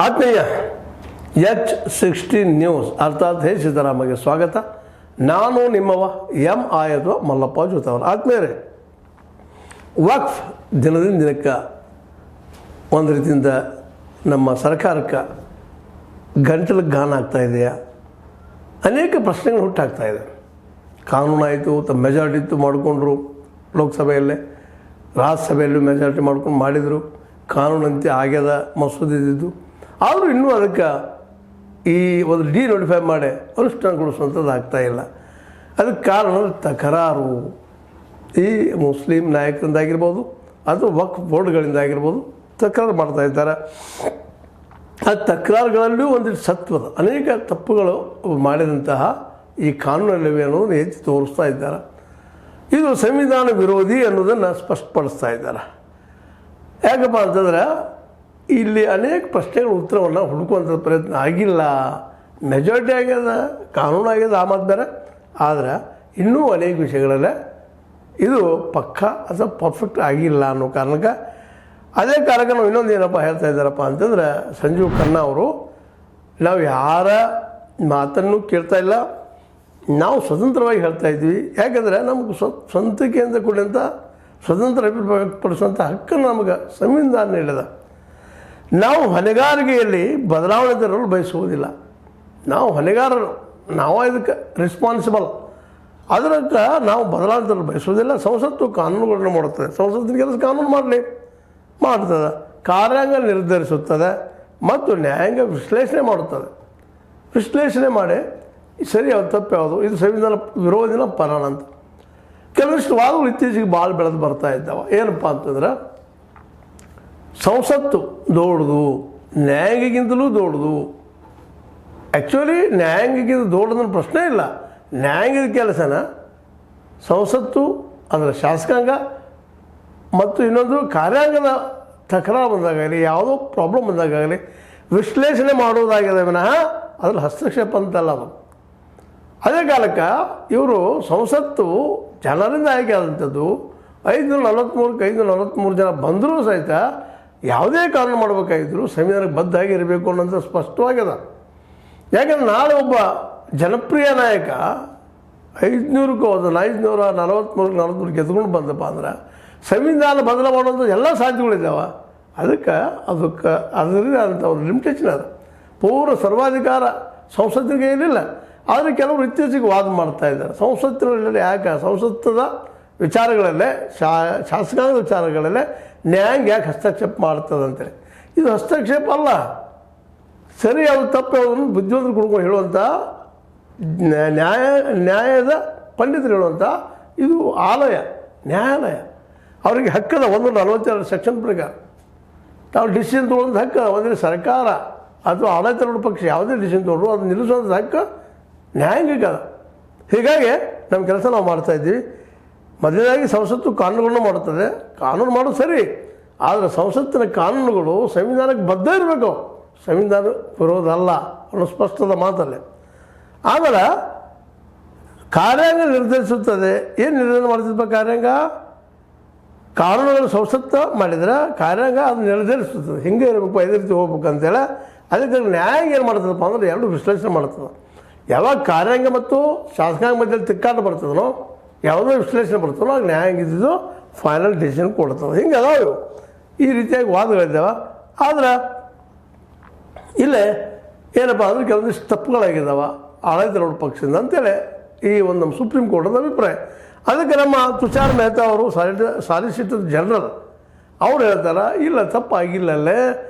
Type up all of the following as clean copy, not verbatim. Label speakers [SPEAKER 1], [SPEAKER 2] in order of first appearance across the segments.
[SPEAKER 1] ಆತ್ಮೀಯ H16 news ಅರ್ಥಾತ್ ಹೇ ಸಿದ್ದರಾಮಗೆ ಸ್ವಾಗತ. ನಾನು ನಿಮ್ಮವ ಎಂ ಆಯದು ಮಲ್ಲಪ್ಪ ಜೋತವರು. ಆತ್ಮೀಯರೇ, ವಕ್ಫ್ ದಿನದಿಂದ ದಿನಕ್ಕೆ ಒಂದು ರೀತಿಯಿಂದ ನಮ್ಮ ಸರ್ಕಾರಕ್ಕೆ ಗಂಟಲಿಗೆ ಗಾನ ಆಗ್ತಾ ಇದೆಯಾ, ಅನೇಕ ಪ್ರಶ್ನೆಗಳು ಹುಟ್ಟಾಗ್ತಾ ಇದೆ. ಕಾನೂನು ಆಯಿತು, ತಮ್ಮ ಮೆಜಾರಿಟಿ ಮಾಡಿಕೊಂಡ್ರು, ಲೋಕಸಭೆಯಲ್ಲೇ ರಾಜ್ಯಸಭೆಯಲ್ಲೂ ಮೆಜಾರಿಟಿ ಮಾಡ್ಕೊಂಡು ಮಾಡಿದರು, ಕಾನೂನಂತೆ ಆಗ್ಯದ ಮಸೂದೆ ಇದ್ದಿದ್ದು. ಆದರೂ ಇನ್ನೂ ಅದಕ್ಕೆ ಈ ಒಂದು ಡಿನೋಟಿಫೈ ಮಾಡಿ ಅನುಷ್ಠಾನಗೊಳಿಸುವಂಥದ್ದು ಆಗ್ತಾಯಿಲ್ಲ. ಅದಕ್ಕೆ ಕಾರಣ ತಕರಾರು ಈ ಮುಸ್ಲಿಂ ನಾಯಕರಿಂದಾಗಿರ್ಬೋದು ಅಥವಾ ವಕ್ಫ್ ಬೋರ್ಡ್ಗಳಿಂದಾಗಿರ್ಬೋದು ತಕರಾರು ಮಾಡ್ತಾಯಿದ್ದಾರೆ. ಆ ತಕರಾರುಗಳಲ್ಲೂ ಒಂದಿಷ್ಟು ಸತ್ವದ ಅನೇಕ ತಪ್ಪುಗಳು ಮಾಡಿದಂತಹ ಈ ಕಾನೂನಲ್ಲಿವೆ ಅನ್ನೋದನ್ನು ಎತ್ತಿ ತೋರಿಸ್ತಾ ಇದ್ದಾರೆ. ಇದು ಸಂವಿಧಾನ ವಿರೋಧಿ ಅನ್ನೋದನ್ನು ಸ್ಪಷ್ಟಪಡಿಸ್ತಾ ಇದ್ದಾರೆ. ಯಾಕಪ್ಪ ಅಂತಂದ್ರೆ ಇಲ್ಲಿ ಅನೇಕ ಪ್ರಶ್ನೆಗಳ ಉತ್ತರವನ್ನು ಹುಡುಕುವಂಥ ಪ್ರಯತ್ನ ಆಗಿಲ್ಲ. ಮೆಜಾರಿಟಿ ಆಗ್ಯದ, ಕಾನೂನು ಆಗ್ಯದ, ಆ ಮಾತು ಬೇರೆ. ಆದರೆ ಇನ್ನೂ ಅನೇಕ ವಿಷಯಗಳಲ್ಲೇ ಇದು ಪಕ್ಕ ಅಥವಾ ಪರ್ಫೆಕ್ಟ್ ಆಗಿಲ್ಲ ಅನ್ನೋ ಕಾರಣಕ್ಕೆ, ಅದೇ ಕಾರಣಕ್ಕೆ ನಾವು ಇನ್ನೊಂದು ಏನಪ್ಪ ಹೇಳ್ತಾ ಇದ್ದಾರಪ್ಪ ಅಂತಂದ್ರೆ, ಸಂಜೀವ್ ಖನ್ನಾ ಅವರು, ನಾವು ಯಾರ ಮಾತನ್ನು ಕೇಳ್ತಾ ಇಲ್ಲ, ನಾವು ಸ್ವತಂತ್ರವಾಗಿ ಹೇಳ್ತಾ ಇದ್ವಿ. ಯಾಕಂದರೆ ನಮಗೆ ಸ್ವಂತಿಕೆಯಿಂದ ಕೂಡಿದಂಥ ಸ್ವತಂತ್ರ ಅಭಿಪ್ರಾಯಪಡಿಸುವಂಥ ಹಕ್ಕನ್ನು ನಮಗೆ ಸಂವಿಧಾನ ನೀಡಿದ. ನಾವು ಹೊಣೆಗಾರಿಕೆಯಲ್ಲಿ ಬದಲಾವಣೆ ತರಲು ಬಯಸುವುದಿಲ್ಲ. ನಾವು ಹೊಣೆಗಾರರು, ನಾವು ಇದಕ್ಕೆ ರೆಸ್ಪಾನ್ಸಿಬಲ್. ಅದಕ್ಕೆ ನಾವು ಬದಲಾವಣೆ ತರಲು ಬಯಸುವುದಿಲ್ಲ. ಸಂಸತ್ತು ಕಾನೂನುಗಳನ್ನು ಮಾಡುತ್ತದೆ, ಸಂಸತ್ತಿನ ಕೆಲಸ ಕಾನೂನು ಮಾಡ್ತದೆ, ಕಾರ್ಯಾಂಗ ನಿರ್ಧರಿಸುತ್ತದೆ ಮತ್ತು ನ್ಯಾಯಾಂಗ ವಿಶ್ಲೇಷಣೆ ಮಾಡುತ್ತದೆ. ವಿಶ್ಲೇಷಣೆ ಮಾಡಿ ಸರಿ ಯಾವುದು ತಪ್ಪು ಯಾವುದು, ಇದು ಸಂವಿಧಾನ ವಿರೋಧಿನ ಪರಾಣ ಅಂತ ಕೆಲವಿಷ್ಟು ವಾದಗಳು ಇತ್ತೀಚೆಗೆ ಭಾಳ ಬೆಳೆದು ಬರ್ತಾ ಇದ್ದಾವೆ. ಏನಪ್ಪ ಅಂತಂದ್ರೆ, ಸಂಸತ್ತು ದೊಡ್ಡದು, ನ್ಯಾಯಾಂಗಕ್ಕಿಂತಲೂ ದೊಡ್ಡದು. ಆ್ಯಕ್ಚುಲಿ ನ್ಯಾಯಾಂಗಕ್ಕಿಂತ ದೊಡ್ಡದನ್ನ ಪ್ರಶ್ನೆ ಇಲ್ಲ. ನ್ಯಾಯಾಂಗದ ಕೆಲಸನ ಸಂಸತ್ತು, ಅದರ ಶಾಸಕಾಂಗ ಮತ್ತು ಇನ್ನೊಂದು ಕಾರ್ಯಾಂಗದ ತಕರಾರು ಬಂದಾಗಲಿ, ಯಾವುದೋ ಪ್ರಾಬ್ಲಮ್ ಬಂದಾಗಲಿ ವಿಶ್ಲೇಷಣೆ ಮಾಡುವುದಾಗಿದೆ ವಿನಃ ಅದ್ರ ಹಸ್ತಕ್ಷೇಪ ಅಂತಲ್ಲ ಅದು. ಅದೇ ಕಾಲಕ್ಕೆ ಇವರು ಸಂಸತ್ತು ಜನರಿಂದ ಆಯ್ಕೆ ಆದಂಥದ್ದು. 543 ಜನ ಬಂದರೂ ಸಹಿತ ಯಾವುದೇ ಕಾನೂನು ಮಾಡಬೇಕಾಗಿದ್ರು ಸಂವಿಧಾನಕ್ಕೆ ಬದ್ಧಾಗಿ ಇರಬೇಕು ಅನ್ನೋದು ಸ್ಪಷ್ಟವಾಗ್ಯದ. ಯಾಕಂದ್ರೆ ನಾಳೆ ಒಬ್ಬ ಜನಪ್ರಿಯ ನಾಯಕ 500ಕ್ಕೆ ಹೋದನು, 543 ಗೆದ್ಕೊಂಡು ಬಂದಪ್ಪ ಅಂದ್ರೆ ಸಂವಿಧಾನ ಬದಲು ಮಾಡೋದು ಎಲ್ಲ ಸಾಧ್ಯಗಳಿದ್ದಾವೆ. ಅದಕ್ಕೆ ಅದರಿಂದ ಅಂತ ಒಂದು ಲಿಮಿಟೇಷನ್ ಅದ. ಪೂರ್ವ ಸರ್ವಾಧಿಕಾರ ಸಂಸತ್ತಿಗೆ ಏನಿಲ್ಲ. ಆದರೆ ಕೆಲವರು ಇತ್ತೀಚೆಗೆ ವಾದ ಮಾಡ್ತಾ ಇದ್ದಾರೆ, ಸಂಸತ್ತಿನಲ್ಲಿ ಯಾಕೆ ಸಂಸತ್ತದ ವಿಚಾರಗಳಲ್ಲೇ ಶಾಸಕಾಂಗದ ವಿಚಾರಗಳಲ್ಲೇ ನ್ಯಾಯಾಂಗ ಯಾಕೆ ಹಸ್ತಕ್ಷೇಪ ಮಾಡ್ತದಂತೇಳಿ. ಇದು ಹಸ್ತಕ್ಷೇಪ ಅಲ್ಲ, ಸರಿ ಯಾವುದು ತಪ್ಪು ಯಾವುದನ್ನು ಬುದ್ಧಿವಂತರು ಕುಡ್ಕೊಂಡು ಹೇಳುವಂಥ ನ್ಯಾಯದ ಪಂಡಿತರು ಹೇಳುವಂಥ ಇದು ನ್ಯಾಯಾಲಯ. ಅವರಿಗೆ ಹಕ್ಕದ 142 ಸೆಕ್ಷನ್ ಪ್ರಕಾರ ನಾವು ಡಿಸಿಷನ್ ತೊಗೊಳ್ಳೋದು ಹಕ್ಕ. ಒಂದರೆ ಸರ್ಕಾರ ಅಥವಾ ಆಡಳಿತಾರೂಢ ಪಕ್ಷ ಯಾವುದೇ ಡಿಸಿಷನ್ ತೊಗೊಂಡ್ರು ಅದನ್ನು ನಿಲ್ಲಿಸೋದು ಹಕ್ಕ ನ್ಯಾಯಾಂಗಿಕ. ಹೀಗಾಗಿ ನಮ್ಮ ಕೆಲಸ ನಾವು ಮಾಡ್ತಾಯಿದ್ದೀವಿ. ಮೊದಲನೇದಾಗಿ ಸಂಸತ್ತು ಕಾನೂನುಗಳನ್ನು ಮಾಡುತ್ತದೆ, ಕಾನೂನು ಮಾಡೋದು ಸರಿ. ಆದರೆ ಸಂಸತ್ತಿನ ಕಾನೂನುಗಳು ಸಂವಿಧಾನಕ್ಕೆ ಬದ್ಧ ಇರಬೇಕು, ಸಂವಿಧಾನ ವಿರೋಧ ಅಲ್ಲ ಅನ್ನೋ ಸ್ಪಷ್ಟದ ಮಾತಲ್ಲೇ. ಆಮೇಲೆ ಕಾರ್ಯಾಂಗ ನಿರ್ಧರಿಸುತ್ತದೆ. ಏನು ನಿರ್ಧಾರ ಮಾಡ್ತಿದ್ದ ಕಾರ್ಯಾಂಗ? ಕಾನೂನುಗಳು ಸಂಸತ್ತು ಮಾಡಿದ್ರೆ ಕಾರ್ಯಾಂಗ ಅದು ನಿರ್ಧರಿಸುತ್ತದೆ, ಹಿಂಗೆ ಇರಬೇಕು, ಇದೇ ರೀತಿ ಹೋಗ್ಬೇಕು ಅಂತೇಳಿ. ಅದಕ್ಕೆ ನ್ಯಾಯಾಂಗ ಏನು ಮಾಡ್ತದಪ್ಪ ಅಂದ್ರೆ ಎರಡು ವಿಶ್ಲೇಷಣೆ ಮಾಡ್ತದೆ. ಯಾವಾಗ ಕಾರ್ಯಾಂಗ ಮತ್ತು ಶಾಸಕಾಂಗ ಮಧ್ಯದಲ್ಲಿ ತಿಕ್ಕಾಟ ಬರ್ತದನೋ, ಯಾವುದೋ ವಿಶ್ಲೇಷಣೆ ಬರ್ತದೋ, ಆಗ ನ್ಯಾಯಾಂಗ ಇದ್ದಿದ್ದು ಫೈನಲ್ ಡಿಸಿಷನ್ ಕೊಡ್ತದೆ. ಹಿಂಗೆ ಅದಾವೆ ಇವು. ಈ ರೀತಿಯಾಗಿ ವಾದಗಳಿದ್ದಾವೆ. ಆದರೆ ಇಲ್ಲೇ ಏನಪ್ಪ ಅಂದ್ರೆ ಕೆಲವೊಂದಿಷ್ಟು ತಪ್ಪುಗಳಾಗಿದ್ದಾವೆ ಆಡಳಿತಾರೂಢ ಪಕ್ಷದಿಂದ ಅಂತೇಳಿ ಈ ಒಂದು ನಮ್ಮ ಸುಪ್ರೀಂ ಕೋರ್ಟದ ಅಭಿಪ್ರಾಯ. ಅದಕ್ಕೆ ನಮ್ಮ ತುಷಾರ್ ಮೆಹ್ತಾ ಅವರು ಸಾಲಿಸಿಟರ್ ಜನರಲ್ ಅವ್ರು ಹೇಳ್ತಾರೆ, ಇಲ್ಲ ತಪ್ಪಾಗಿಲ್ಲಲ್ಲೇ.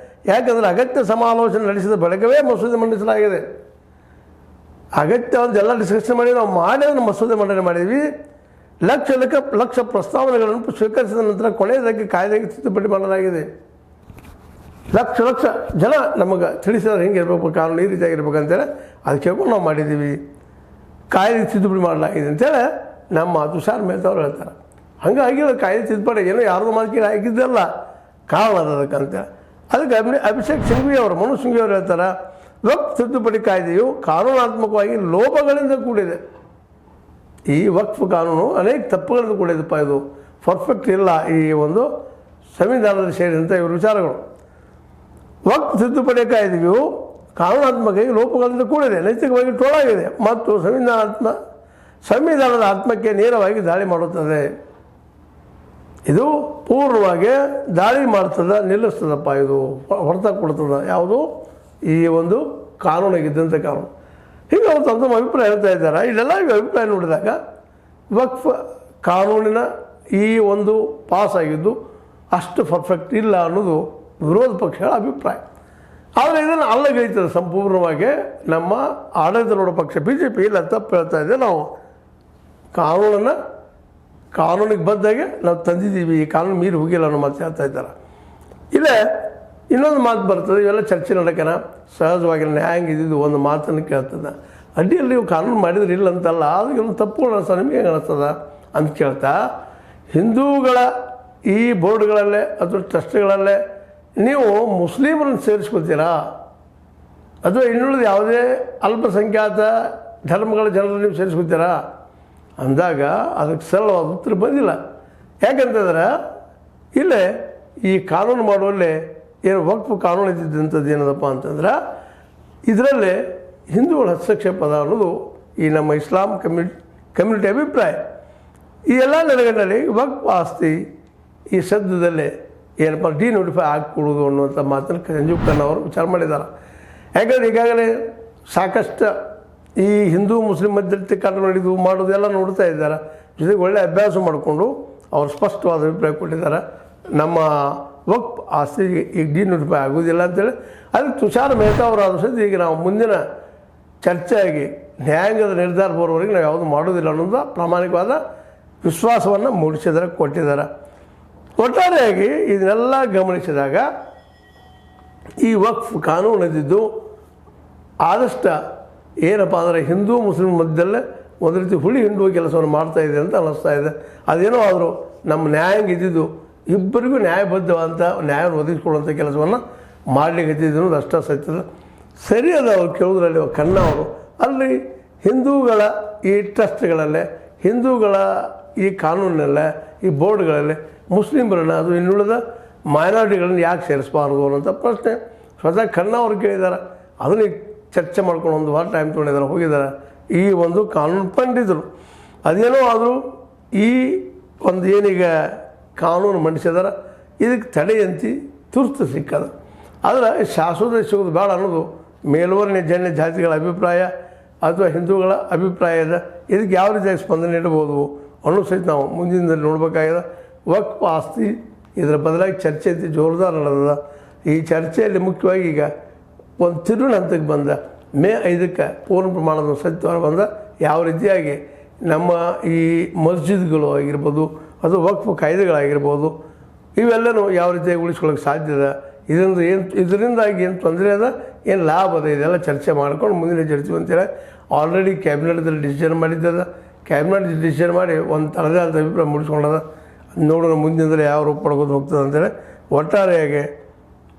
[SPEAKER 1] ಯಾಕಂದರೆ ಅಗತ್ಯ ಸಮಾಲೋಚನೆ ನಡೆಸಿದ ಬಳಿಕವೇ ಮಸೂದೆ ಮಂಡಿಸಲಾಗಿದೆ. ಅಗತ್ಯವಾದ ಎಲ್ಲ ಡಿಸ್ಕಷನ್ ಮಾಡಿ ನಾವು ಅದನ್ನು ಮಸೂದೆ ಮಂಡನೆ ಮಾಡಿದ್ವಿ. ಲಕ್ಷ ಪ್ರಸ್ತಾವನೆಗಳನ್ನು ಸ್ವೀಕರಿಸಿದ ನಂತರ ಕೊನೆಯದಾಗಿ ಕಾಯ್ದೆಗೆ ತಿದ್ದುಪಡಿ ಮಾಡಲಾಗಿದೆ. ಲಕ್ಷ ಜನ ನಮಗೆ ತಿಳಿಸಿದ್ರೆ ಹಿಂಗೆ ಇರಬೇಕು, ಕಾನೂನು ಈ ರೀತಿಯಾಗಿರ್ಬೇಕಂತೇಳಿ ಅದು ಕೇಳ್ಕೊಂಡು ನಾವು ಮಾಡಿದ್ದೀವಿ. ಕಾಯ್ದೆಗೆ ತಿದ್ದುಪಡಿ ಮಾಡಲಾಗಿದೆ ಅಂತೇಳಿ ನಮ್ಮ ತುಷಾರ್ ಮೆಹ್ತಾ ಅವರು ಹೇಳ್ತಾರೆ. ಹಂಗಾಗಿಲ್ಲ, ಕಾಯ್ದೆ ತಿದ್ದುಪಡಿ ಏನೋ ಯಾರ್ದು ಮಾತಿಗೆ ಆಗಿದ್ದಲ್ಲ, ಕಾರಣ ಅದಕ್ಕಂತೇಳಿ. ಅದಕ್ಕೆ ಅಭಿಷೇಕ್ ಸಿಂಘ್ವಿ ಅವರು, ಮನು ಸಿಂಘ್ವಿ ಅವರು ಹೇಳ್ತಾರೆ, ವಕ್ಫ್ ತಿದ್ದುಪಡಿ ಕಾಯ್ದೆಯು ಕಾನೂನಾತ್ಮಕವಾಗಿ ಲೋಪಗಳಿಂದ ಕೂಡಿದೆ. ಈ ವಕ್ಫ್ ಕಾನೂನು ಅನೇಕ ತಪ್ಪುಗಳಿಂದ ಕೂಡಿದಪ್ಪ, ಇದು ಪರ್ಫೆಕ್ಟ್ ಇಲ್ಲ ಈ ಒಂದು ಸಂವಿಧಾನದಲ್ಲಿ ಸೇರಿದಂಥ ಇವರು ವಿಚಾರಗಳು. ವಕ್ಫ್ ತಿದ್ದುಪಡಿ ಕಾಯ್ದೆಯು ಕಾನೂನಾತ್ಮಕವಾಗಿ ಲೋಪಗಳಿಂದ ಕೂಡಿದೆ, ನೈತಿಕವಾಗಿ ಟೋಳಾಗಿದೆ ಮತ್ತು ಸಂವಿಧಾನದ ಆತ್ಮಕ್ಕೆ ನೇರವಾಗಿ ದಾಳಿ ಮಾಡುತ್ತದೆ. ಇದು ಪೂರ್ಣವಾಗಿ ದಾಳಿ ಮಾಡ್ತದೆ, ನಿಲ್ಲಿಸ್ತದಪ್ಪ, ಇದು ಹೊರತ ಕೊಡ್ತದೆ. ಯಾವುದು ಈ ಒಂದು ಕಾನೂನಿಗಿದ್ದಂಥ ಕಾನೂನು. ಹೀಗೆ ಅವರು ತಮ್ಮ ಅಭಿಪ್ರಾಯ ಹೇಳ್ತಾ ಇದ್ದಾರೆ. ಇಲ್ಲೆಲ್ಲ ಅಭಿಪ್ರಾಯ ನೋಡಿದಾಗ ವಕ್ಫ್ ಕಾನೂನಿನ ಈ ಒಂದು ಪಾಸ್ ಆಗಿದ್ದು ಅಷ್ಟು ಪರ್ಫೆಕ್ಟ್ ಇಲ್ಲ ಅನ್ನೋದು ವಿರೋಧ ಪಕ್ಷಗಳ ಅಭಿಪ್ರಾಯ. ಆದರೆ ಇದನ್ನು ಅಲ್ಲಗೈತದೆ ಸಂಪೂರ್ಣವಾಗಿ ನಮ್ಮ ಆಡಳಿತಾರೂಢ ಪಕ್ಷ BJP ಇಲ್ಲ ತಪ್ಪು ಹೇಳ್ತಾ ಇದೆ. ನಾವು ಕಾನೂನಿಗೆ ಬದ್ದಾಗೆ ನಾವು ತಂದಿದ್ದೀವಿ, ಈ ಕಾನೂನು ಮೀರಿ ಹೋಗಿಲ್ಲ ಅನ್ನೋ ಮಾತು ಹೇಳ್ತಾ ಇದ್ದಾರೆ. ಇಲ್ಲೇ ಇನ್ನೊಂದು ಮಾತು ಬರ್ತದೆ, ಇವೆಲ್ಲ ಚರ್ಚೆ ನಡಕನ ಸಹಜವಾಗಿ ನ್ಯಾಯಾಂಗ ಇದ್ದಿದ್ದು ಒಂದು ಮಾತನ್ನು ಕೇಳ್ತದೆ. ಅಡ್ಡಿಯಲ್ಲಿ ನೀವು ಕಾನೂನು ಮಾಡಿದ್ರೆ ಇಲ್ಲ ಅಂತಲ್ಲ, ಆದ್ರೆ ಒಂದು ತಪ್ಪುಗಳು ಅನಿಸ್ತದೆ, ನಿಮಗೆ ಹೆಂಗೆ ಅನಿಸ್ತದ ಅಂತ ಕೇಳ್ತಾ, ಹಿಂದೂಗಳ ಈ ಬೋರ್ಡ್ಗಳಲ್ಲೇ ಅಥವಾ ಟ್ರಸ್ಟ್ಗಳಲ್ಲೇ ನೀವು ಮುಸ್ಲಿಮರನ್ನು ಸೇರಿಸ್ಕೊತೀರಾ ಅಥವಾ ಇನ್ನುಳಿದ ಯಾವುದೇ ಅಲ್ಪಸಂಖ್ಯಾತ ಧರ್ಮಗಳ ಜನರನ್ನು ನೀವು ಸೇರಿಸ್ಕೊತೀರಾ ಅಂದಾಗ ಅದಕ್ಕೆ ಸರಳವಾದ ಉತ್ತರ ಬಂದಿಲ್ಲ. ಯಾಕಂತಂದ್ರೆ ಇಲ್ಲೇ ಈ ಕಾನೂನು ಮಾಡುವಲ್ಲೇ ಏನು ವಕ್ಫ್ ಕಾನೂನು ಇದ್ದಿದ್ದಂಥದ್ದು ಏನದಪ್ಪ ಅಂತಂದ್ರೆ ಇದರಲ್ಲೇ ಹಿಂದೂಗಳ ಹಸ್ತಕ್ಷೇಪ ಅದ ಅನ್ನೋದು ಈ ನಮ್ಮ ಇಸ್ಲಾಂ ಕಮ್ಯುನಿಟಿ ಅಭಿಪ್ರಾಯ. ಈ ಎಲ್ಲ ನೆಲೆಗಳಲ್ಲಿ ವಕ್ಫ್ ಆಸ್ತಿ ಈ ಸದ್ಯದಲ್ಲೇ ಏನಪ್ಪ ಡಿನೋಟಿಫೈ ಆಗಿಕೊಡೋದು ಅನ್ನುವಂಥ ಮಾತನ್ನು ಸಂಜೀವ್ ಖನ್ನಾ ಅವರು ವಿಚಾರ ಮಾಡಿದ್ದಾರೆ. ಯಾಕಂದರೆ ಈಗಾಗಲೇ ಸಾಕಷ್ಟು ಈ ಹಿಂದೂ ಮುಸ್ಲಿಂ ಮಧ್ಯಸ್ಥಿಕೆ ಕಾನೂನು ನಡೆದು ಮಾಡೋದು ಎಲ್ಲ ನೋಡ್ತಾ ಇದ್ದಾರೆ. ಜೊತೆಗೆ ಒಳ್ಳೆಯ ಅಭ್ಯಾಸ ಮಾಡಿಕೊಂಡು ಅವರು ಸ್ಪಷ್ಟವಾದ ಅಭಿಪ್ರಾಯ ಕೊಟ್ಟಿದ್ದಾರೆ. ನಮ್ಮ ವಕ್ಫ್ ಆಸ್ತಿ ಈಗ ಡಿನೋಟಿಫೈ ಆಗೋದಿಲ್ಲ ಅಂತೇಳಿ. ಅದಕ್ಕೆ ತುಷಾರ್ ಮೆಹ್ತಾ ಅವರು ಆದ ಸಹಿತ ಈಗ ನಾವು ಮುಂದಿನ ಚರ್ಚೆಯಾಗಿ ನ್ಯಾಯಾಂಗದ ನಿರ್ಧಾರ ಬರೋವರೆಗೆ ನಾವು ಯಾವುದು ಮಾಡೋದಿಲ್ಲ ಅನ್ನೋದು ಪ್ರಾಮಾಣಿಕವಾದ ವಿಶ್ವಾಸವನ್ನು ಮೂಡಿಸಿದ್ದಾರೆ, ಕೊಟ್ಟಿದ್ದಾರೆ. ಒಟ್ಟಾರೆಯಾಗಿ ಇದನ್ನೆಲ್ಲ ಗಮನಿಸಿದಾಗ ಈ ವಕ್ಫ್ ಕಾನೂನು ಇದ್ದಿದ್ದು ಆದಷ್ಟು ಏನಪ್ಪ ಅಂದರೆ ಹಿಂದೂ ಮುಸ್ಲಿಂ ಮಧ್ಯದಲ್ಲೇ ಒಂದು ರೀತಿ ಹುಳಿ ಹಿಂಡುವ ಕೆಲಸವನ್ನು ಮಾಡ್ತಾಯಿದೆ ಅಂತ ಅನ್ನಿಸ್ತಾ ಇದೆ. ಅದೇನೋ ಆದರೂ ನಮ್ಮ ನ್ಯಾಯಾಂಗ ಇದ್ದಿದ್ದು ಇಬ್ಬರಿಗೂ ನ್ಯಾಯಬದ್ಧವಾದಂಥ ನ್ಯಾಯವನ್ನು ಒದಗಿಸ್ಕೊಳ್ಳುವಂಥ ಕೆಲಸವನ್ನು ಮಾಡಲಿಕ್ಕೆ ಅನ್ನೋದು ಅಷ್ಟೇ ಸತ್ಯದ ಸರಿಯಾದ ಅವ್ರು ಕೇಳೋದ್ರಲ್ಲಿ ಖನ್ನಾ ಅವರು ಅಲ್ಲಿ ಹಿಂದೂಗಳ ಈ ಟ್ರಸ್ಟ್ಗಳಲ್ಲೇ ಹಿಂದೂಗಳ ಈ ಕಾನೂನಲ್ಲೇ ಈ ಬೋರ್ಡ್ಗಳಲ್ಲೇ ಮುಸ್ಲಿಮರನ್ನು ಅದು ಇನ್ನುಳಿದ ಮೈನಾರಿಟಿಗಳನ್ನು ಯಾಕೆ ಸೇರಿಸಬಾರ್ದು ಅನ್ನೋಂಥ ಪ್ರಶ್ನೆ ಸ್ವತಃ ಖನ್ನಾ ಅವರು ಕೇಳಿದ್ದಾರೆ. ಅದನ್ನು ಚರ್ಚೆ ಮಾಡ್ಕೊಂಡು ಒಂದು ವಾರ ಟೈಮ್ ತೊಗೊಂಡಿದ್ದಾರೆ, ಹೋಗಿದ್ದಾರೆ ಈ ಒಂದು ಕಾನೂನು ಪಂಡಿತರು. ಅದೇನೋ ಆದರೂ ಈ ಒಂದು ಏನೀಗ ಕಾನೂನು ಮಂಡಿಸಿದಾರೆ ಇದಕ್ಕೆ ತಡೆಯಂತಿ ತುರ್ತು ಸಿಕ್ಕದ. ಆದರೆ ಶಾಶ್ವತ ಸಿಗೋದು ಬೇಡ ಅನ್ನೋದು ಮೇಲ್ವರ್ಣ ಜನ್ಯ ಜಾತಿಗಳ ಅಭಿಪ್ರಾಯ ಅಥವಾ ಹಿಂದೂಗಳ ಅಭಿಪ್ರಾಯದ ಇದಕ್ಕೆ ಯಾವ ರೀತಿಯಾಗಿ ಸ್ಪಂದನೆ ನೀಡಬಹುದು ಅನ್ನೋ ಸಹಿತ ನಾವು ಮುಂದಿನದಲ್ಲಿ ನೋಡಬೇಕಾಗಿದೆ. ವಕ್ಫ್ ಆಸ್ತಿ ಇದರ ಬದಲಾಗಿ ಚರ್ಚೆ ಐತಿ ಜೋರ್ದಾರ್ ನಡೆದ. ಈ ಚರ್ಚೆಯಲ್ಲಿ ಮುಖ್ಯವಾಗಿ ಈಗ ಒಂದು ತಿರುವಿನ ಹಂತಕ್ಕೆ ಬಂದ ಮೇ 5ಕ್ಕೆ ಪೂರ್ಣ ಪ್ರಮಾಣದ ಸತ್ಯವಾರ ಬಂದ ಯಾವ ರೀತಿಯಾಗಿ ನಮ್ಮ ಈ ಮಸ್ಜಿದ್ಗಳು ಆಗಿರ್ಬೋದು ಅದು ವಕ್ಫ್ ಕಾಯ್ದೆಗಳಾಗಿರ್ಬೋದು ಇವೆಲ್ಲನೂ ಯಾವ ರೀತಿಯಾಗಿ ಉಳಿಸ್ಕೊಳ್ಳೋಕೆ ಸಾಧ್ಯ ಇದೆ, ಇದರಿಂದಾಗಿ ಏನು ತೊಂದರೆ ಅದ, ಏನು ಲಾಭ ಅದ, ಇದೆಲ್ಲ ಚರ್ಚೆ ಮಾಡ್ಕೊಂಡು ಮುಂದಿನ ಚರ್ಚೆ ಅಂತೇಳಿ ಆಲ್ರೆಡಿ ಕ್ಯಾಬಿನೆಟ್ದಲ್ಲಿ ಡಿಸಿಷನ್ ಮಾಡಿದ್ದದ. ಕ್ಯಾಬಿನೆಟ್ ಡಿಸಿಷನ್ ಮಾಡಿ ಒಂದು ತನ್ನದೇ ಆದ ಅಭಿಪ್ರಾಯ ಮೂಡಿಸ್ಕೊಂಡದ. ನೋಡೋಣ ಮುಂದಿನದಲ್ಲಿ ಯಾವ ರೂಪ ಪಡ್ಕೊಂಡು ಹೋಗ್ತದೆ ಅಂತೇಳಿ. ಒಟ್ಟಾರೆಯಾಗಿ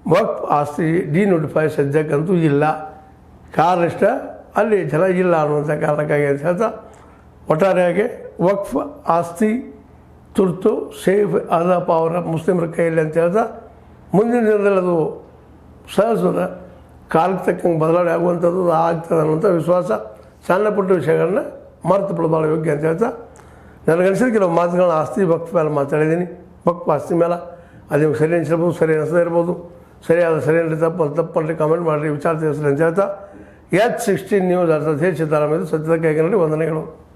[SPEAKER 1] ವಕ್ಫ್ ಆಸ್ತಿ ಡಿನೋಟಿಫೈ ಸದ್ಯಕ್ಕಂತೂ ಇಲ್ಲ, ಕಾರಣ ಇಷ್ಟ ಅಲ್ಲಿ ಜನ ಇಲ್ಲ ಅನ್ನುವಂಥ ಕಾರಣಕ್ಕಾಗಿ ಅಂತ ಹೇಳ್ತಾ ಒಟ್ಟಾರೆಯಾಗಿ ವಕ್ಫ್ ಆಸ್ತಿ ತುರ್ತು ಸೇಫ್ ಅದಪ್ಪ ಅವರ ಮುಸ್ಲಿಮರ ಕೈಯಲ್ಲಿ ಅಂತ ಹೇಳ್ತಾ ಮುಂದಿನ ದಿನದಲ್ಲಿ ಅದು ಸಹಜದ ಕಾಲಕ್ಕೆ ತಕ್ಕಂಗೆ ಬದಲಾವಣೆ ಆಗುವಂಥದ್ದು ಆಗ್ತದೆ ಅನ್ನುವಂಥ ವಿಶ್ವಾಸ. ಸಣ್ಣ ಪುಟ್ಟ ವಿಷಯಗಳನ್ನ ಮರೆತು ಬಿಡೋದು ಯೋಗ್ಯ ಅಂತ ಹೇಳ್ತಾ ನನಗನ್ಸಿದ ಕೆಲವು ಮಾತುಗಳನ್ನ ಆಸ್ತಿ ವಕ್ಫ್ ಮೇಲೆ ಮಾತಾಡಿದ್ದೀನಿ. ವಕ್ಫ್ ಆಸ್ತಿ ಮೇಲೆ ಅದು ನಿಮ್ಗೆ ಸರಿ ಅನಿಸಿರ್ಬೋದು, ಸರಿ ಅನಿಸದೇ ಇರ್ಬೋದು. ಸರಿಯಾದ ಸರಿ ಅಂದರೆ ತಪ್ಪಲ್ಲಿ ಕಾಮೆಂಟ್ ಮಾಡಿರಿ, ವಿಚಾರ ತಿಳಿಸ್ರಿ ಅಂತ ಹೇಳ್ತಾ H16 ನ್ಯೂಸ್ ಅರ್ಥಾತ್ ಹೇ ಸೀತಾರಾಮ್ ಇದು ಸತ್ಯದ ಕೈಗನ್ನಡಿ ವಂದನೆಗಳು.